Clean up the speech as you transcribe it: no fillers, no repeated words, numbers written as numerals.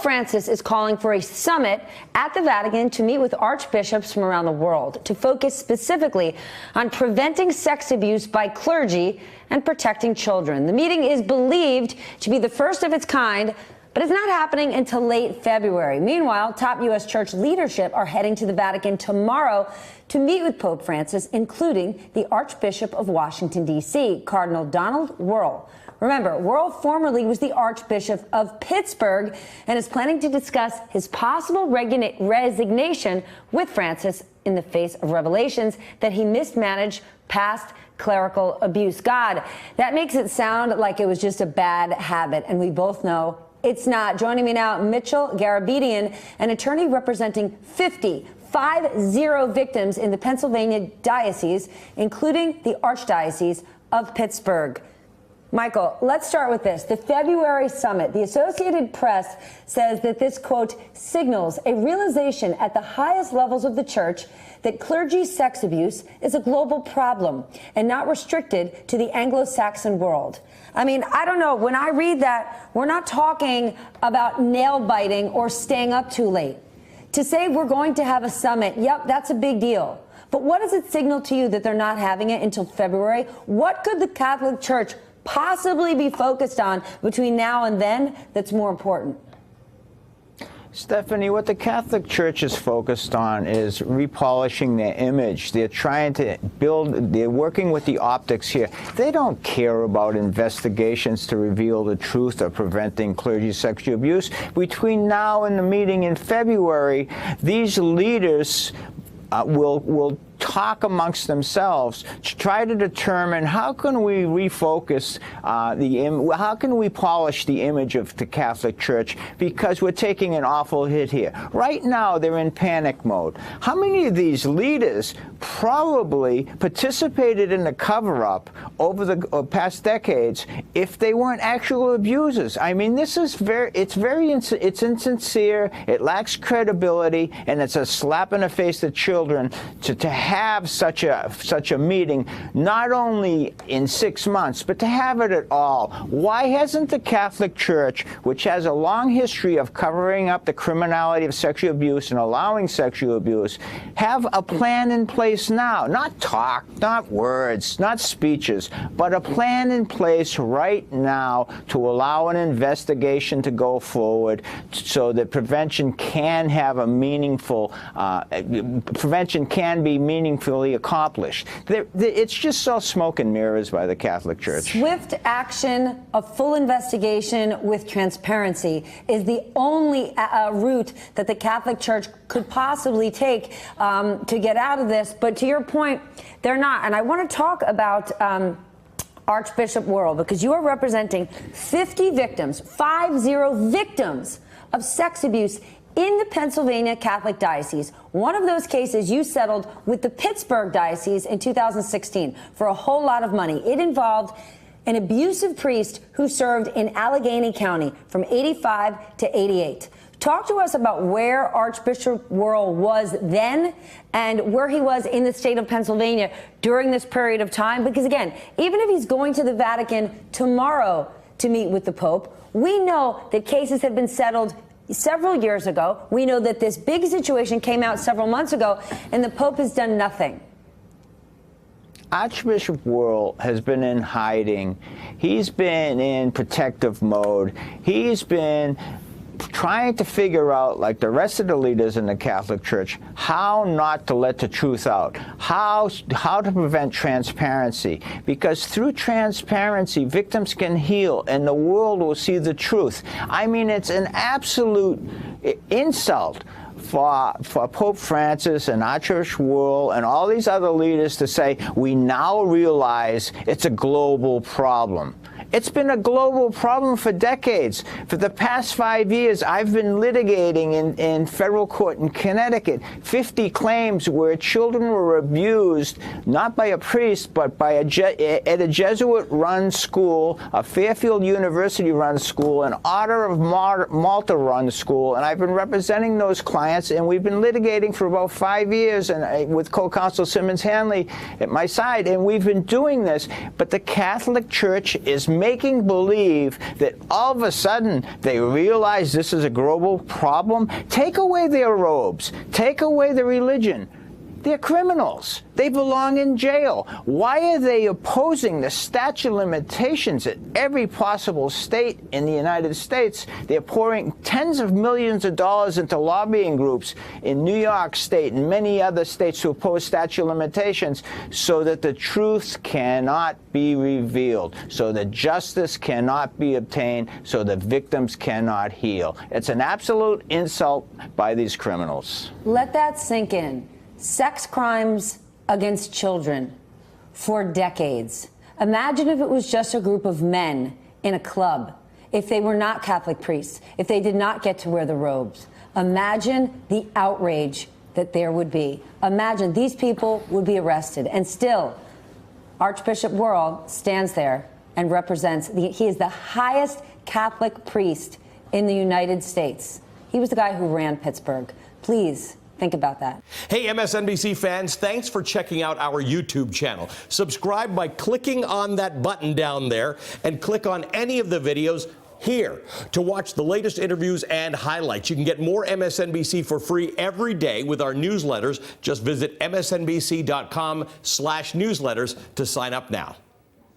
Francis is calling for a summit at the Vatican to meet with archbishops from around the world to focus specifically on preventing sex abuse by clergy and protecting children. The meeting is believed to be the first of its kind, but it's not happening until late February. Meanwhile, top U.S. church leadership are heading to the Vatican tomorrow to meet with Pope Francis, including the Archbishop of Washington, D.C., Cardinal Donald Wuerl. Remember, Wuerl formerly was the Archbishop of Pittsburgh and is planning to discuss his possible resignation with Francis in the face of revelations that he mismanaged past clerical abuse. God, that makes it sound like it was just a bad habit, and we both know it's not. Joining me now, Mitchell Garabedian, an attorney representing 50 victims in the Pennsylvania diocese, including the Archdiocese of Pittsburgh. Michael, let's start with this. The February summit, the Associated Press says that this, quote, signals a realization at the highest levels of the church that clergy sex abuse is a global problem and not restricted to the Anglo-Saxon world. I mean, I don't know. When I read that, we're not talking about nail biting or staying up too late. To say we're going to have a summit, yep, that's a big deal. But what does it signal to you that they're not having it until February? What could the Catholic Church possibly be focused on between now and then that's more important? Stephanie, what the Catholic Church is focused on is repolishing their image. They're trying to they're working with the optics here. They don't care about investigations to reveal the truth or preventing clergy sexual abuse. Between now and the meeting in February, these leaders will talk amongst themselves to try to determine how can we refocus how can we polish the image of the Catholic Church, because we're taking an awful hit here. Right now, they're in panic mode. How many of these leaders probably participated in the cover-up over the past decades if they weren't actual abusers? I mean, this is it's insincere, it lacks credibility, and it's a slap in the face to children to have such a meeting, not only in 6 months, but to have it at all. Why hasn't the Catholic Church, which has a long history of covering up the criminality of sexual abuse and allowing sexual abuse, have a plan in place now? Not talk, not words, not speeches, but a plan in place right now to allow an investigation to go forward so that prevention can have a meaningful, prevention can be meaningfully accomplished. It's just all smoke and mirrors by the Catholic Church. Swift action, a full investigation with transparency is the only route that the Catholic Church could possibly take to get out of this. But to your point, they're not. And I want to talk about Archbishop Wuerl, because you are representing 50 victims, 50 victims of sex abuse in the Pennsylvania Catholic Diocese. One of those cases you settled with the Pittsburgh Diocese in 2016 for a whole lot of money. It involved an abusive priest who served in Allegheny County from 85 to 88. Talk to us about where Archbishop Wuerl was then and where he was in the state of Pennsylvania during this period of time. Because again, even if he's going to the Vatican tomorrow to meet with the Pope, we know that cases have been settled several years ago. We know that this big situation came out several months ago, and the Pope has done nothing. Archbishop Wuerl has been in hiding. He's been in protective mode. He's been trying to figure out, like the rest of the leaders in the Catholic Church, how not to let the truth out, how to prevent transparency, because through transparency, victims can heal and the world will see the truth. I mean, it's an absolute insult for Pope Francis and Archbishop Wuerl and all these other leaders to say, we now realize it's a global problem. It's been a global problem for decades. For the past 5 years, I've been litigating in federal court in Connecticut 50 claims where children were abused, not by a priest, but by at a Jesuit-run school, a Fairfield University-run school, an Order of Malta-run school, and I've been representing those clients, and we've been litigating for about 5 years, and with co-counsel Simmons Hanley at my side, and we've been doing this, but the Catholic Church is making believe that all of a sudden they realize this is a global problem. Take away their robes. Take away their religion. They're criminals. They belong in jail. Why are they opposing the statute of limitations at every possible state in the United States? They're pouring tens of millions of dollars into lobbying groups in New York State and many other states to oppose statute of limitations so that the truth cannot be revealed, so that justice cannot be obtained, so the victims cannot heal. It's an absolute insult by these criminals. Let that sink in. Sex crimes against children for decades. Imagine if it was just a group of men in a club, if they were not Catholic priests, if they did not get to wear the robes. Imagine the outrage that there would be. Imagine these people would be arrested, and still Archbishop Wuerl stands there and represents, he is the highest Catholic priest in the United States. He was the guy who ran Pittsburgh. Please think about that. Hey, MSNBC fans, thanks for checking out our YouTube channel. Subscribe by clicking on that button down there and click on any of the videos here to watch the latest interviews and highlights. You can get more MSNBC for free every day with our newsletters. Just visit msnbc.com/newsletters to sign up now.